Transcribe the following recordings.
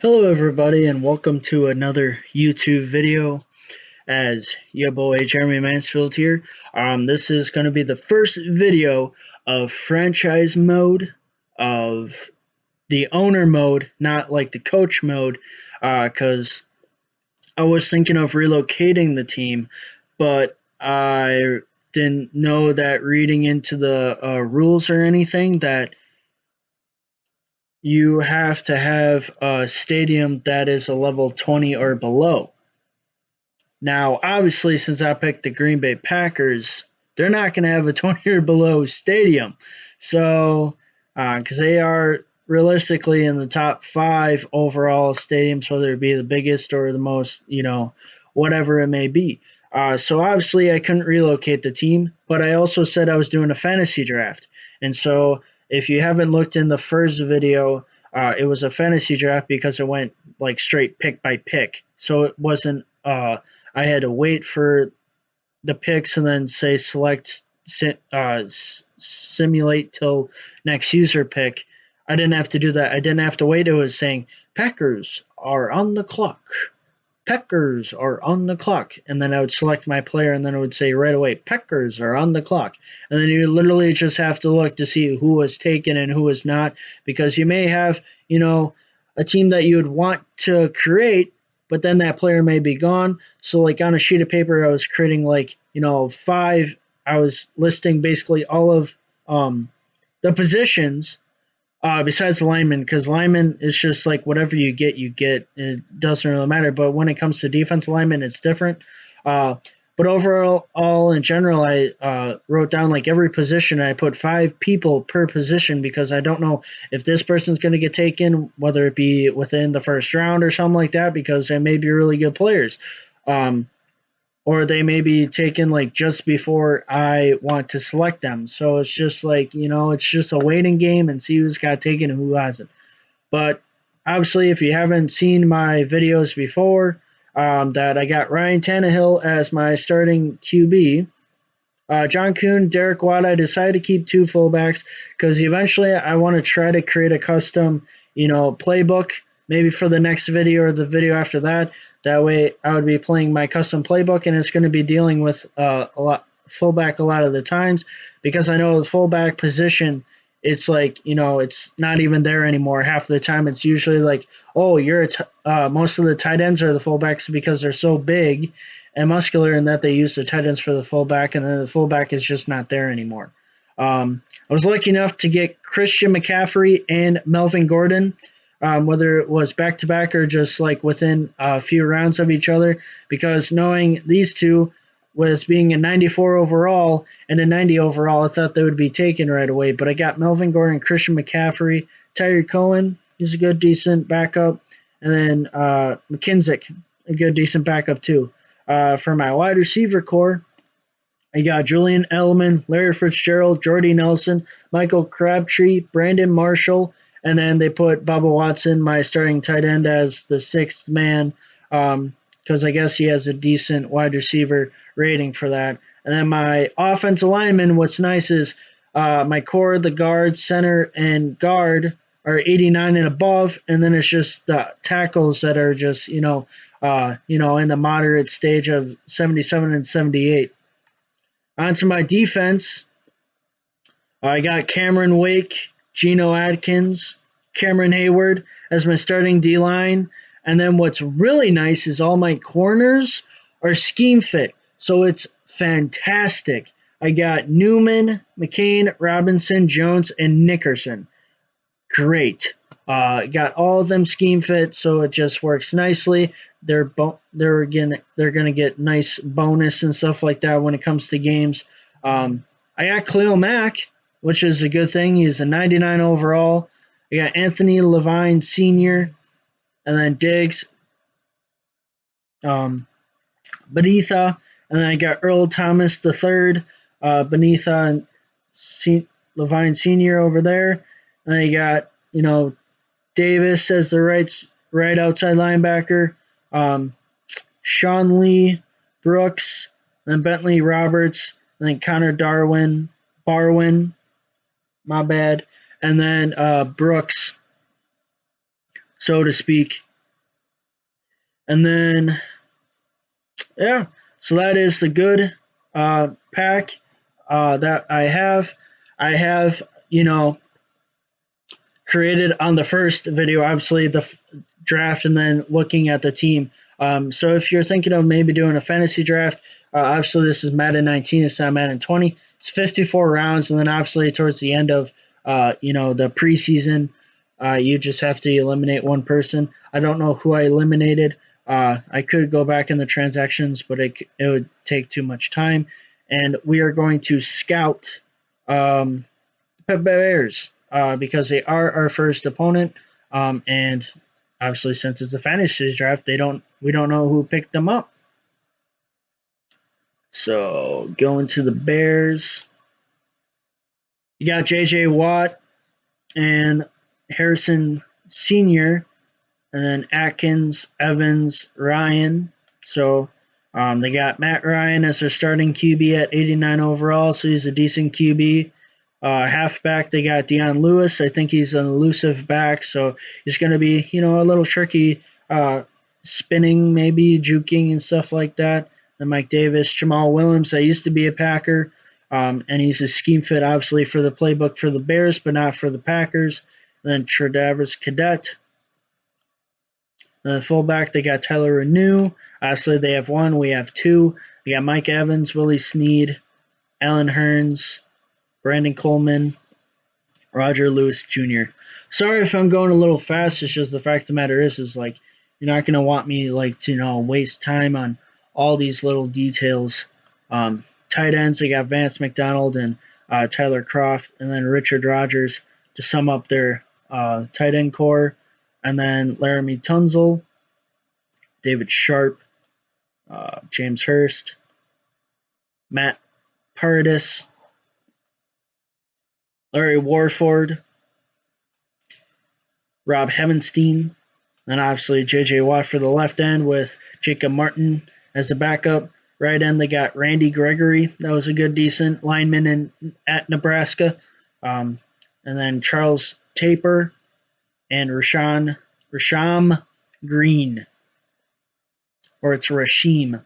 Hello, everybody, and welcome to another YouTube video. As your boy Jeremy Mansfield here. This is going to be the first video of franchise mode, of the owner mode, not like the coach mode, because I was thinking of relocating the team, but I didn't know that reading into the rules or anything that you have to have a stadium that is a level 20 or below. Now, obviously, since I picked the Green Bay Packers, they're not going to have a 20 or below stadium. So, because they are realistically in the top five overall stadiums, whether it be the biggest or the most, whatever it may be. So, obviously, I couldn't relocate the team, but I also said I was doing a fantasy draft. And so, if you haven't looked in the first video, it was a fantasy draft because it went like straight pick by pick. So, it wasn't. I had to wait for the picks and then say select simulate till next user pick. I didn't have to do that. I didn't have to wait. It was saying Packers are on the clock. Packers are on the clock. And then I would select my player and then it would say right away, Packers are on the clock. And then you literally just have to look to see who was taken and who was not because you may have, a team that you would want to create but then that player may be gone. So like on a sheet of paper, I was creating like five. I was listing basically all of the positions besides lineman because lineman is just like whatever you get, you get. It doesn't really matter. But when it comes to defense lineman, it's different. Uh, but overall, all in general, I wrote down like every position. I put five people per position because I don't know if this person's going to get taken, whether it be within the first round or something like that, because they may be really good players. Um, or they may be taken like just before I want to select them. So it's just like, it's just a waiting game and see who's got taken and who hasn't. But obviously, if you haven't seen my videos before, that I got Ryan Tannehill as my starting QB. John Kuhn, Derek Watt, I decided to keep two fullbacks because eventually I want to try to create a custom, playbook maybe for the next video or the video after that. That way I would be playing my custom playbook and it's going to be dealing with a lot fullback a lot of the times because I know the fullback position it's like it's not even there anymore half the time it's usually like oh most of the tight ends are the fullbacks because they're so big and muscular in that they use the tight ends for the fullback, and then the fullback is just not there anymore. I was lucky enough to get Christian McCaffrey and Melvin Gordon, whether it was back to back or just like within a few rounds of each other, because knowing these two, with being a 94 overall and a 90 overall, I thought they would be taken right away. But I got Melvin Gordon, Christian McCaffrey, Tyree Cohen, he's a good, decent backup, and then McKinsick, a good, decent backup too. For my wide receiver core, I got Julian Edelman, Larry Fitzgerald, Jordy Nelson, Michael Crabtree, Brandon Marshall, and then they put Bubba Watson, my starting tight end, as the sixth man because I guess he has a decent wide receiver rating for that. And then my offensive lineman, what's nice is my core, the guard, center, and guard are 89 and above, and then it's just the tackles that are just in the moderate stage of 77 and 78. Onto my defense, I got Cameron Wake, Geno Atkins, Cameron Hayward as my starting D line. And then what's really nice is all my corners are scheme fit. So it's fantastic. I got Newman, McCain, Robinson, Jones, and Nickerson. Great. Got all of them scheme fit, so it just works nicely. They're gonna get nice bonus and stuff like that when it comes to games. I got Khalil Mack, which is a good thing. He's a 99 overall. I got Anthony Levine Sr. and then Diggs, Benitha, and then I got Earl Thomas the third, Benitha and Levine Sr. over there. And I got Davis as the right outside linebacker, Sean Lee, Brooks, then Bentley Roberts, and then Connor Barwin, my bad, and then Brooks. so to speak. And then, yeah, so that is the good pack that I have. I have, created on the first video, obviously the draft and then looking at the team. So if you're thinking of maybe doing a fantasy draft, obviously this is Madden 19, it's not Madden 20. It's 54 rounds, and then obviously towards the end of the preseason, you just have to eliminate one person. I don't know who I eliminated. I could go back in the transactions, but it would take too much time. And we are going to scout Bears because they are our first opponent, and obviously since it's a fantasy draft, we don't know who picked them up. So going to the Bears, you got J.J. Watt and Harrison Sr., and then Atkins, Evans, Ryan. So they got Matt Ryan as their starting QB at 89 overall, so he's a decent QB. Halfback, they got Dion Lewis. I think he's an elusive back, so he's going to be, a little tricky spinning, maybe juking and stuff like that. Then Mike Davis, Jamal Williams, that used to be a Packer, and he's a scheme fit, obviously, for the playbook for the Bears, but not for the Packers. And then Tredavis Cadet. Fullback, they got Tyler Renew. Obviously, they have one. We have two. They got Mike Evans, Willie Snead, Alan Hearns, Brandon Coleman, Roger Lewis Jr. Sorry if I'm going a little fast. It's just the fact of the matter is like you're not gonna want me to waste time on all these little details. Tight ends, they got Vance McDonald and Tyler Croft, and then Richard Rodgers to sum up their tight end core, and then Laramie Tunzel, David Sharp, James Hurst, Matt Paradis, Larry Warford, Rob Heavenstein, and obviously J.J. Watt for the left end with Jacob Martin as the backup. Right end, they got Randy Gregory. That was a good, decent lineman at Nebraska. And then Charles Taper and Rasham Green, or it's Rashim.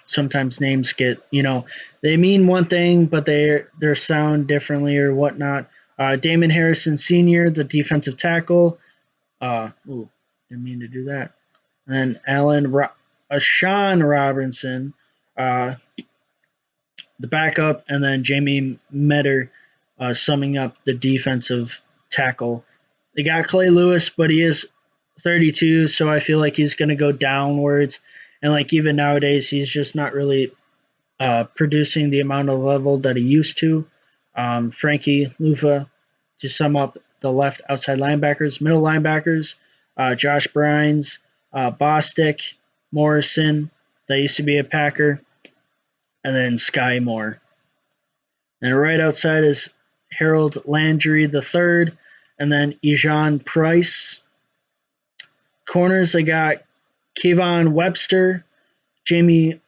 Sometimes names get, they mean one thing, but they're sound differently or whatnot. Damon Harrison Sr., the defensive tackle. Didn't mean to do that. And then Sean Robinson, the backup, and then Jamie Metter summing up the defensive tackle. They got Clay Lewis, but he is 32, so I feel like he's going to go downwards. And even nowadays, he's just not really producing the amount of level that he used to. Frankie Lufa to sum up the left outside linebackers, middle linebackers, Josh Brines, Bostic, Morrison, that used to be a Packer, and then Sky Moore. And right outside is Harold Landry III, and then Ejon Price. Corners, they got Kevon Webster, Jimmy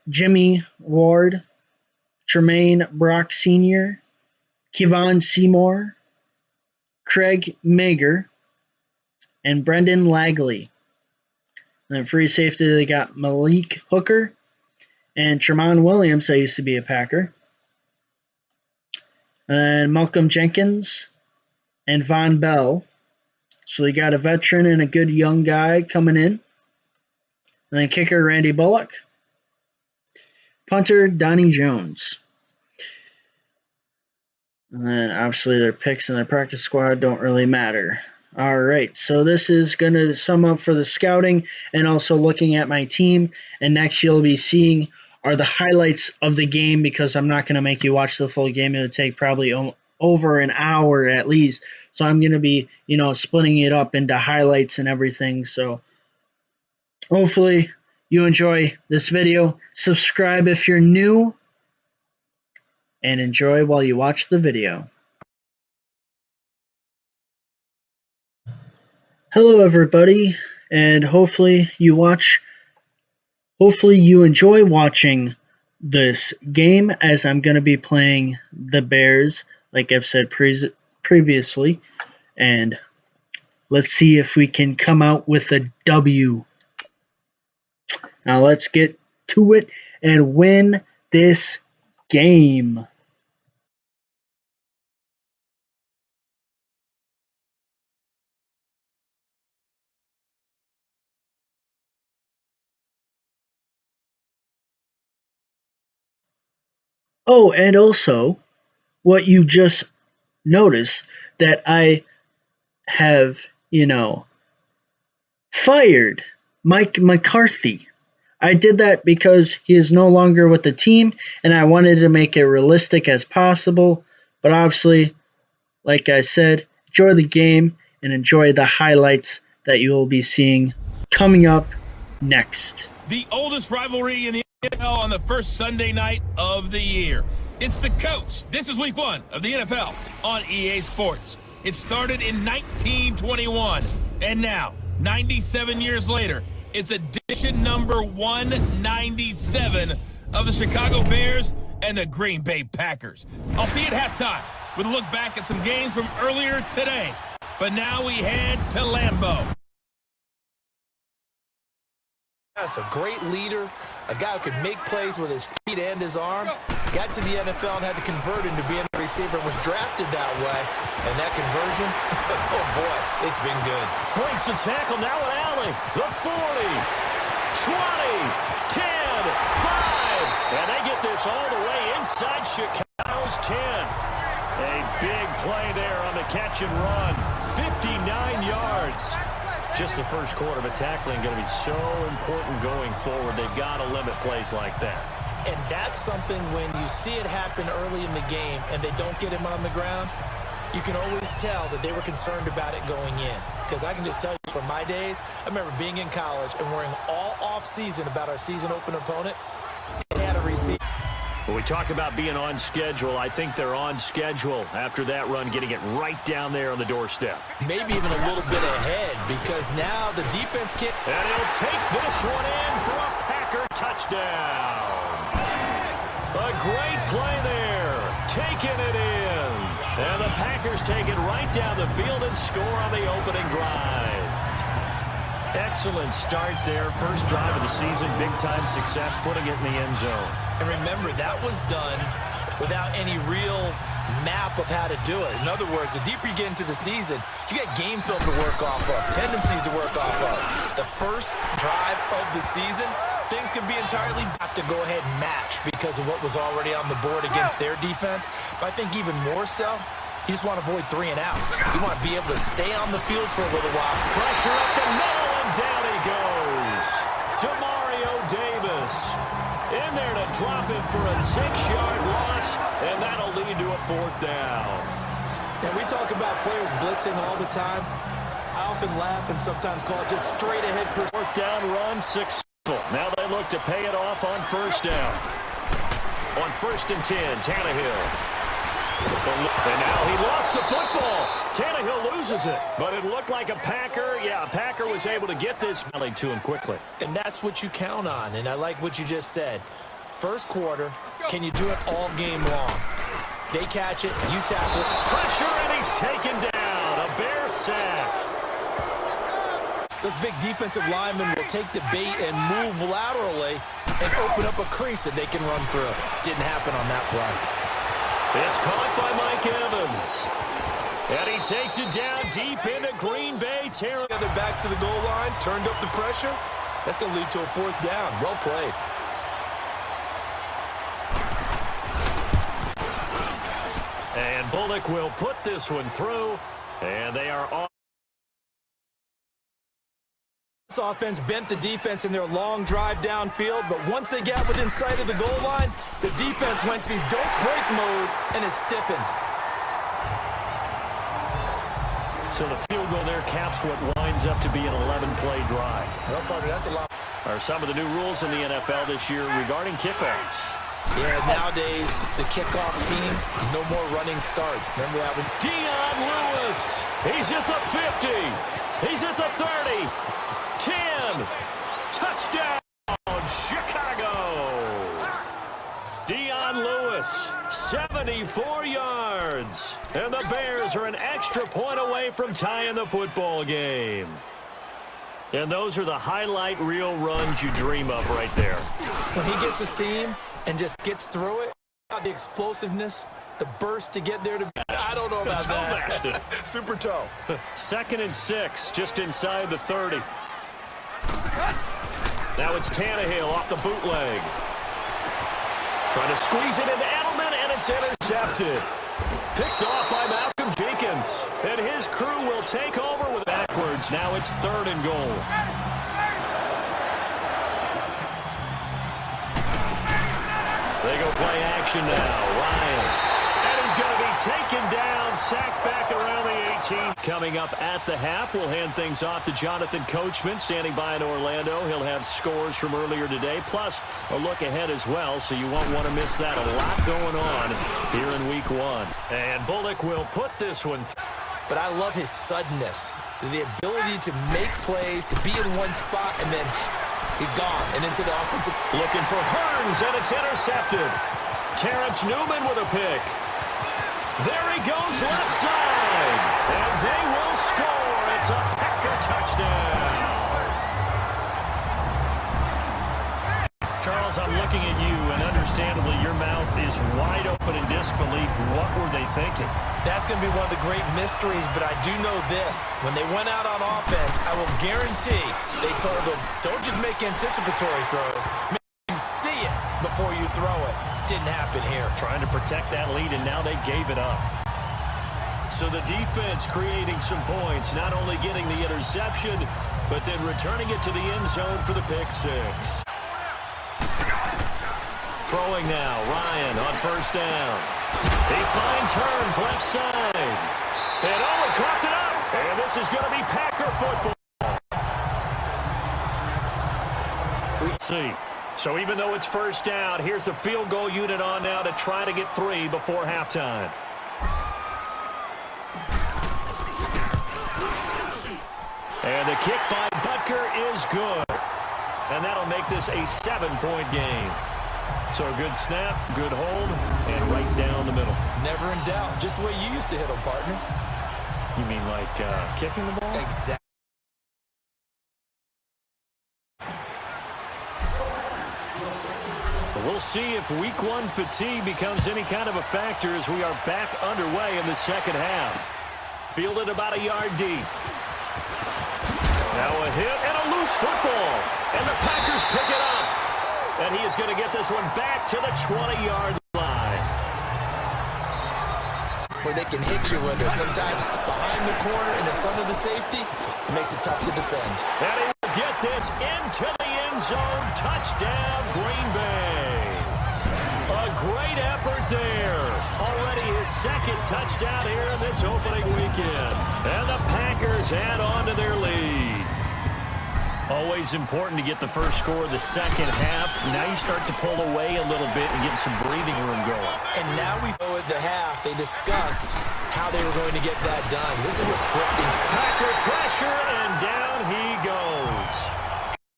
Ward, Tremaine Brock Sr., Kevon Seymour, Craig Mager, and Brendan Lagley. And then free safety, they got Malik Hooker and Tremont Williams, that used to be a Packer. And Malcolm Jenkins and Von Bell. So they got a veteran and a good young guy coming in. And then kicker Randy Bullock. Punter Donnie Jones. And then obviously their picks and their practice squad don't really matter. All right, so this is going to sum up for the scouting and also looking at my team. And next you'll be seeing are the highlights of the game, because I'm not going to make you watch the full game. It'll take probably over an hour at least. So I'm going to be, splitting it up into highlights and everything. So hopefully you enjoy this video. Subscribe if you're new, and enjoy while you watch the video. Hello everybody, and hopefully you enjoy watching this game, as I'm going to be playing the Bears, like I've said previously. And Let's see if we can come out with a W. Now let's get to it and win this game. Oh, and also, what you just noticed that I have, fired Mike McCarthy. I did that because he is no longer with the team, and I wanted to make it realistic as possible. But obviously, like I said, enjoy the game and enjoy the highlights that you will be seeing coming up next. The oldest rivalry in the NFL on the first Sunday night of the year. It's the Coats. This is week 1 of the NFL on EA Sports. It started in 1921, and now, 97 years later, it's edition number 197 of the Chicago Bears and the Green Bay Packers. I'll see you at halftime with a look back at some games from earlier today. But now we head to Lambeau. That's a great leader, a guy who could make plays with his feet and his arm. Got to the NFL and had to convert into being a receiver and was drafted that way. And that conversion, oh boy, it's been good. Breaks the tackle, now an alley. The 40, 20, 10, 5. And they get this all the way inside Chicago's 10. A big play there on the catch and run. 59 yards. Just the first quarter, but tackling going to be so important going forward. They've got to limit plays like that. And that's something when you see it happen early in the game and they don't get him on the ground, you can always tell that they were concerned about it going in. Because I can just tell you from my days, I remember being in college and worrying all off-season about our season open opponent. They had a receiver. When we talk about being on schedule, I think they're on schedule after that run, getting it right down there on the doorstep. Maybe even a little bit ahead because now the defense can't. And he'll take this one in for a Packer touchdown. A great play there, taking it in. And the Packers take it right down the field and score on the opening drive. Excellent start there. First drive of the season, big-time success, putting it in the end zone. And remember, that was done without any real map of how to do it. In other words, the deeper you get into the season, you get game film to work off of, tendencies to work off of. The first drive of the season, things can be entirely have to go ahead and match because of what was already on the board against their defense. But I think even more so, you just want to avoid 3 and outs. You want to be able to stay on the field for a little while. Pressure up the middle, and down he goes. Demario Davis in there to drop it for a 6-yard loss, and that'll lead to a 4th down. And we talk about players blitzing all the time. I often laugh and sometimes call it just straight ahead. 4th down run, successful. Now they look to pay it off on 1st down. On 1st and 10, Tannehill. And now he lost the football. Tannehill loses it. But it looked like a Packer. Yeah, a Packer was able to get this rallied to him quickly. And that's what you count on. And I like what you just said. First quarter, can you do it all game long? They catch it, you tackle it. Pressure, and he's taken down. A Bear sack. Those big defensive linemen will take the bait and move laterally and open up a crease that they can run through. Didn't happen on that play. It's caught by Mike Evans. And he takes it down deep into Green Bay territory. Other backs to the goal line, turned up the pressure. That's going to lead to a 4th down. Well played. And Bullock will put this one through. And they are on. This offense bent the defense in their long drive downfield, but once they got within sight of the goal line, the defense went to don't break mode and is stiffened. So the field goal there caps what winds up to be an 11-play drive. Well, partner, that's a lot. Are some of the new rules in the NFL this year regarding kickoffs. Yeah, nowadays, the kickoff team, no more running starts. Remember that one? Dion Lewis. He's at the 50. He's at the 30. 10. Touchdown, Chicago. Dion Lewis, 74 yards. And the Bears are an extra point away from tying the football game. And those are the highlight reel runs you dream of right there. When he gets a seam and just gets through it, the explosiveness, the burst to get there to... I don't know about that. Super toe. 2nd and 6, just inside the 30. Now it's Tannehill off the bootleg. Trying to squeeze it into Edelman, and it's intercepted. Picked off by Malcolm Jenkins. And his crew will take over with backwards. Now it's 3rd and goal. They go play action now. Ryan. And he's going to be taken down, sacked back around the 18. Coming up at the half, we'll hand things off to Jonathan Coachman, standing by in Orlando. He'll have scores from earlier today, plus a look ahead as well, so you won't want to miss that. A lot going on here in Week 1. And Bullock will put this one. But I love his suddenness, the ability to make plays, to be in one spot, and then he's gone and into the offensive. Looking for Hearns, and it's intercepted. Terrence Newman with a pick. There he goes left side. And they will score. It's a Packer touchdown. Charles, I'm looking at you, and understandably your mouth is wide open in disbelief. What were they thinking? That's going to be one of the great mysteries, but I do know this. When they went out on offense, I will guarantee they told them, don't just make anticipatory throws. Make you see it before you throw it. Didn't happen here. Trying to protect that lead, and now they gave it up. So the defense creating some points, not only getting the interception, but then returning it to the end zone for the pick six. Throwing now, Ryan on 1st down. He finds Hearns left side. And Owen caught it up. And this is going to be Packer football. We see. So even though it's 1st down, here's the field goal unit on now to try to get 3 before halftime. And the kick by Butker is good. And that'll make this a 7-point game. So a good snap, good hold, and right down the middle. Never in doubt. Just the way you used to hit them, partner. You mean like kicking the ball? Exactly. We'll see if Week 1 fatigue becomes any kind of a factor as we are back underway in the 2nd half. Fielded about a yard deep. Now a hit and a loose football. And the Packers pick it up. And he is going to get this one back to the 20-yard line. Where they can hit you with it. Sometimes behind the corner and in front of the safety, it makes it tough to defend. And he will get this into the end zone. Touchdown, Green Bay. A great effort there. Already his 2nd touchdown here in this opening weekend. And the Packers add on to their lead. Always important to get the first score of the 2nd half. Now you start to pull away a little bit and get some breathing room going. And now we know at the half, they discussed how they were going to get that done. This is what scripting. Packer pressure, and down he goes.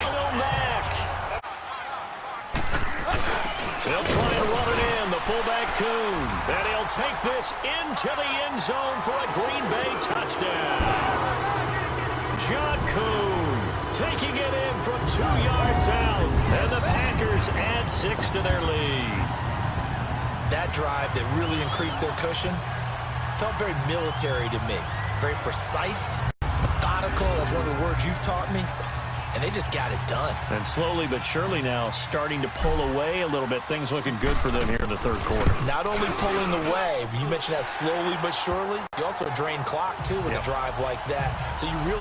Khalil Mack. They'll try and run it in, the fullback Kuhn. And he'll take this into the end zone for a Green Bay touchdown. John Kuhn taking it in from 2 yards out. And the Packers add 6 to their lead. That drive that really increased their cushion felt very military to me. Very precise, methodical. That's one of the words you've taught me. And they just got it done. And slowly but surely now starting to pull away a little bit. Things looking good for them here in the 3rd quarter. Not only pulling away, but you mentioned that slowly but surely. You also drain clock, too, with a drive like that. So you really...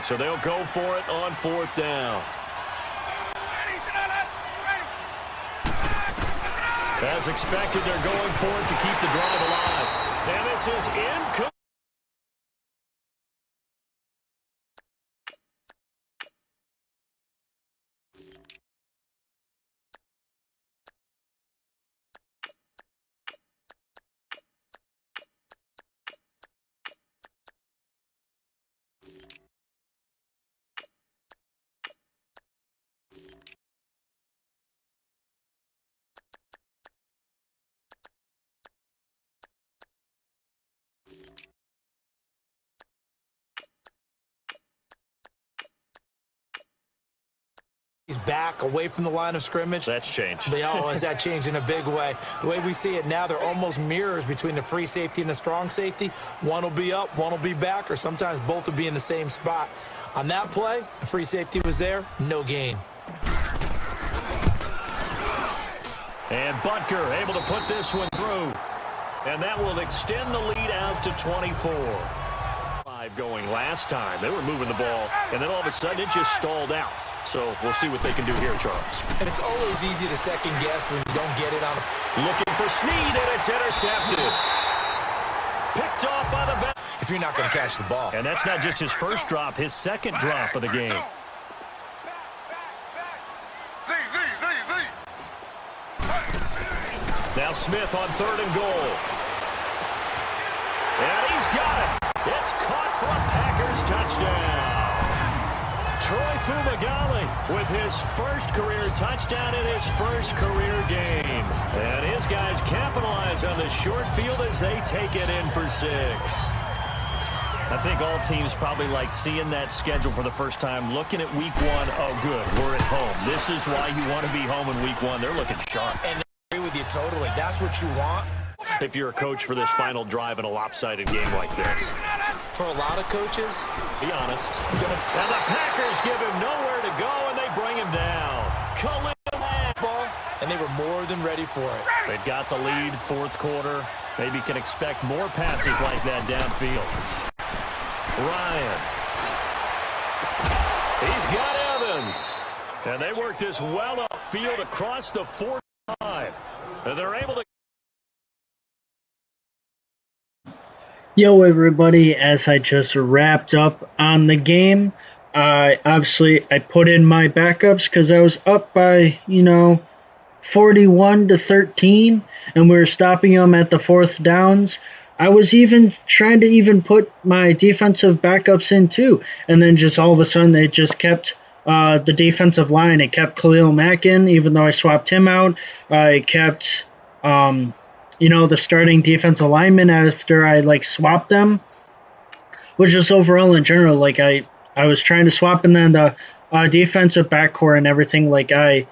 So they'll go for it on 4th down. As expected, they're going for it to keep the drive alive. And this is incomplete. He's back away from the line of scrimmage. That's changed. Has that changed in a big way? The way we see it now, they're almost mirrors between the free safety and the strong safety. One will be up, one will be back, or sometimes both will be in the same spot. On that play, the free safety was there, no gain. And Butker able to put this one through. And that will extend the lead out to 24. 5 going last time. They were moving the ball, and then all of a sudden it just stalled out. So we'll see what they can do here, Charles. And it's always easy to second guess when you don't get it on. Looking for Snead, and it's intercepted. Picked off by the back. If you're not going to catch the ball. And that's not just his first drop, his second drop of the game. Now Smith on 3rd and goal. And he's got it. It's caught for a Packers touchdown. Troy Fumagalli with his first career touchdown in his first career game. And his guys capitalize on the short field as they take it in for 6. I think all teams probably like seeing that schedule for the first time, looking at week 1. Oh, good, we're at home. This is why you want to be home in week 1. They're looking sharp. And I agree with you totally. That's what you want. If you're a coach for this final drive in a lopsided game like this. For a lot of coaches, be honest. And the Packers give him nowhere to go, and they bring him down. ball, and they were more than ready for it. They've got the lead, 4th quarter. Maybe can expect more passes like that downfield. Ryan. He's got Evans. And they work this well upfield across the 45. And they're able to. Yo, everybody, as I just wrapped up on the game, obviously I put in my backups because I was up by, 41-13, and we were stopping them at the 4th downs. I was even trying to put my defensive backups in too, and then just all of a sudden they just kept the defensive line. It kept Khalil Mack in, even though I swapped him out. I kept the starting defensive lineman after I swapped them, which just overall in general, I was trying to swap, and then the defensive backcourt and everything, I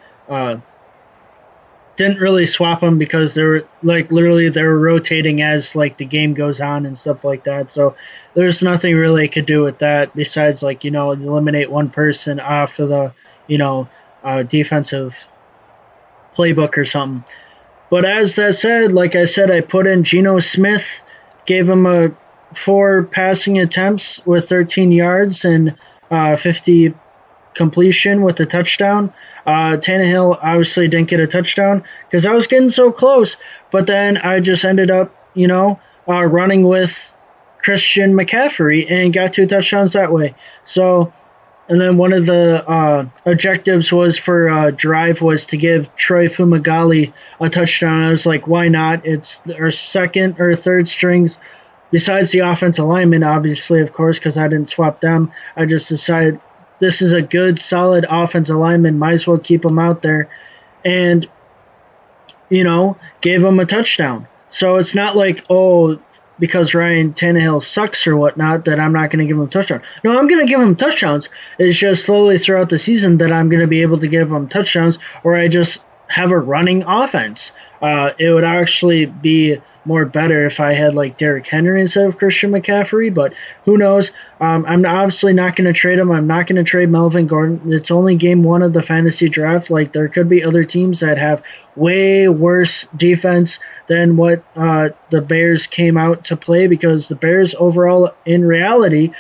didn't really swap them because they were literally they were rotating as the game goes on and stuff like that. So there's nothing really I could do with that besides eliminate one person off of the defensive playbook or something. But as that said, like I said, I put in Geno Smith, gave him 4 passing attempts with 13 yards and 50 completion with a touchdown. Tannehill obviously didn't get a touchdown because I was getting so close, but then I just ended up, running with Christian McCaffrey and got 2 touchdowns that way. So, and then one of the objectives was for drive was to give Troy Fumagalli a touchdown. I was like, why not? It's our 2nd or 3rd strings besides the offensive lineman, obviously, of course, because I didn't swap them. I just decided this is a good, solid offensive lineman. Might as well keep him out there. And, gave him a touchdown. So it's not because Ryan Tannehill sucks or whatnot that I'm not going to give him a touchdown. No, I'm going to give him touchdowns. It's just slowly throughout the season that I'm going to be able to give him touchdowns, or I just have a running offense. It would actually be more better if I had Derrick Henry instead of Christian McCaffrey, but who knows? I'm obviously not going to trade him. I'm not going to trade Melvin Gordon. It's only game 1 of the fantasy draft. There could be other teams that have way worse defense than what the Bears came out to play, because the Bears overall, in reality,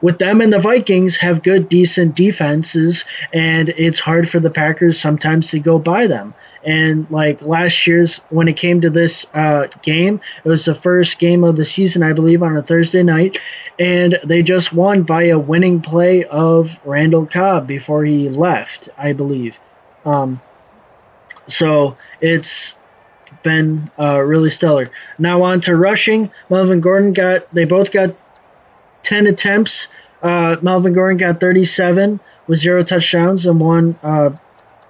with them and the Vikings, have good, decent defenses, and it's hard for the Packers sometimes to go by them. And last year's, when it came to this game, it was the first game of the season, I believe, on a Thursday night, and they just won by a winning play of Randall Cobb before he left, I believe. So it's been really stellar. Now on to rushing. Melvin Gordon they both got 10 attempts. Melvin Gordon got 37 with 0 touchdowns and 1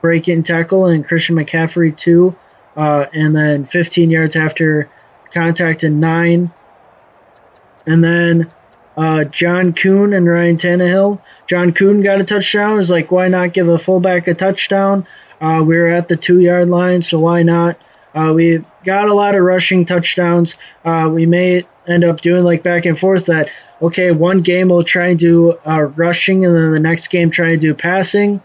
break-in tackle, and Christian McCaffrey 2, and then 15 yards after contact and 9. And then John Kuhn and Ryan Tannehill. John Kuhn got a touchdown. It was like, why not give a fullback a touchdown? We were at the 2-yard line, so why not? We got a lot of rushing touchdowns. We may end up doing like back and forth that, okay, one game we'll try and do rushing, and then the next game try and do passing,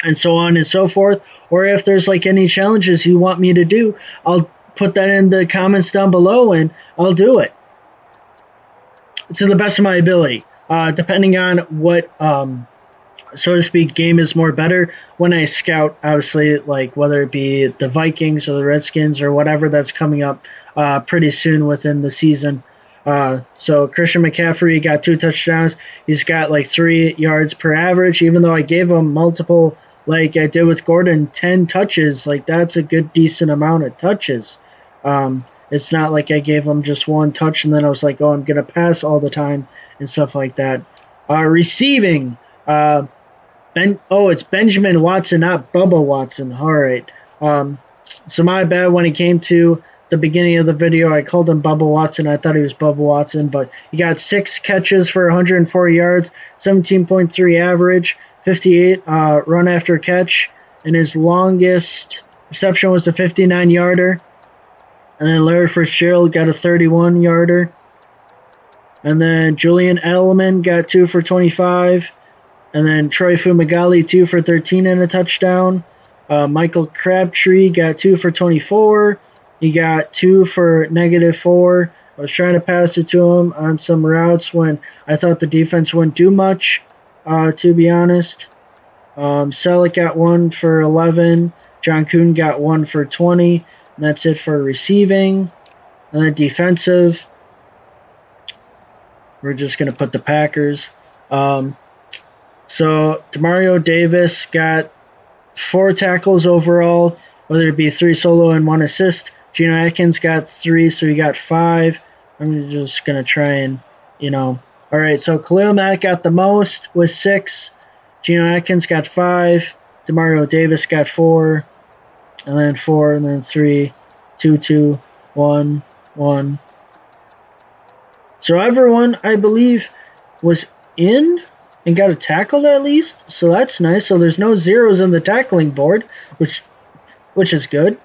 and so on and so forth. Or if there's like any challenges you want me to do, I'll put that in the comments down below and I'll do it to the best of my ability, depending on what, so to speak, game is more better. When I scout, obviously, like whether it be the Vikings or the Redskins or whatever that's coming up pretty soon within the season. So Christian McCaffrey got 2 touchdowns. He's got like 3 yards per average, even though I gave him multiple, like I did with Gordon, 10 touches. Like that's a good, decent amount of touches. It's not like I gave him just 1 touch and then I was like, oh, I'm going to pass all the time and stuff like that. Receiving, it's Benjamin Watson, not Bubba Watson. All right. So my bad when it came to the beginning of the video. I called him Bubba Watson. I thought he was Bubba Watson, but he got 6 catches for 104 yards, 17.3 average, 58 run after catch, and his longest reception was a 59-yarder. And then Larry Fitzgerald got a 31-yarder. And then Julian Edelman got 2 for 25. And then Troy Fumagalli, 2 for 13 and a touchdown. Michael Crabtree got 2 for 24. He got 2 for -4. I was trying to pass it to him on some routes when I thought the defense wouldn't do much, to be honest. Selleck got 1 for 11. John Kuhn got 1 for 20. And that's it for receiving. And then defensive, we're just going to put the Packers. So Demario Davis got 4 tackles overall, whether it be 3 solo and 1 assist. Geno Atkins got 3, so he got 5. I'm just going to try and, all right, so Khalil Mack got the most with 6. Geno Atkins got 5. Demario Davis got 4. And then 4, and then 3, 2, 2, 1, 1. So everyone, I believe, was in and got a tackle at least. So that's nice. So there's no zeros on the tackling board, which is good.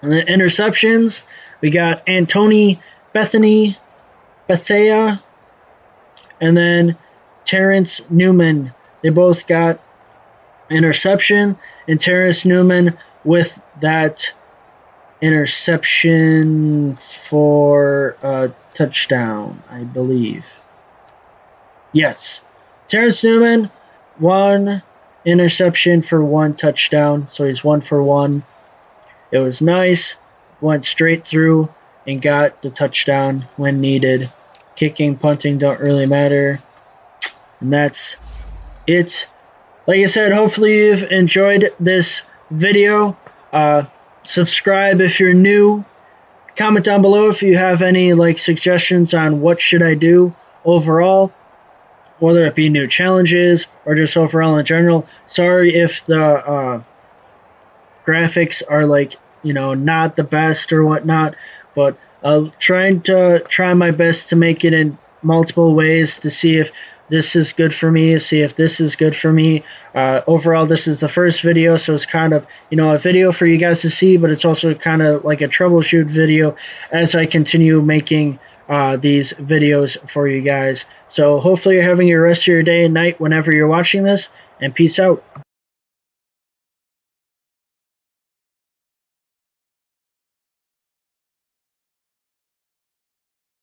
And the interceptions, we got Antony Bethea, and then Terrence Newman. They both got interception, and Terrence Newman with that interception for a touchdown, I believe. Yes. Terrence Newman, 1 interception for 1 touchdown, so he's 1 for 1. It was nice. Went straight through and got the touchdown when needed. Kicking, punting don't really matter. And that's it. Like I said, hopefully you've enjoyed this video. Subscribe if you're new. Comment down below if you have any suggestions on what should I do overall, whether it be new challenges or just overall in general. Sorry if the graphics are not the best or whatnot, but I'll try my best to make it in multiple ways to see if this is good for me, see if this is good for me. Overall, this is the first video, so it's kind of, a video for you guys to see, but it's also kind of like a troubleshoot video as I continue making these videos for you guys. So hopefully you're having your rest of your day and night whenever you're watching this, and peace out.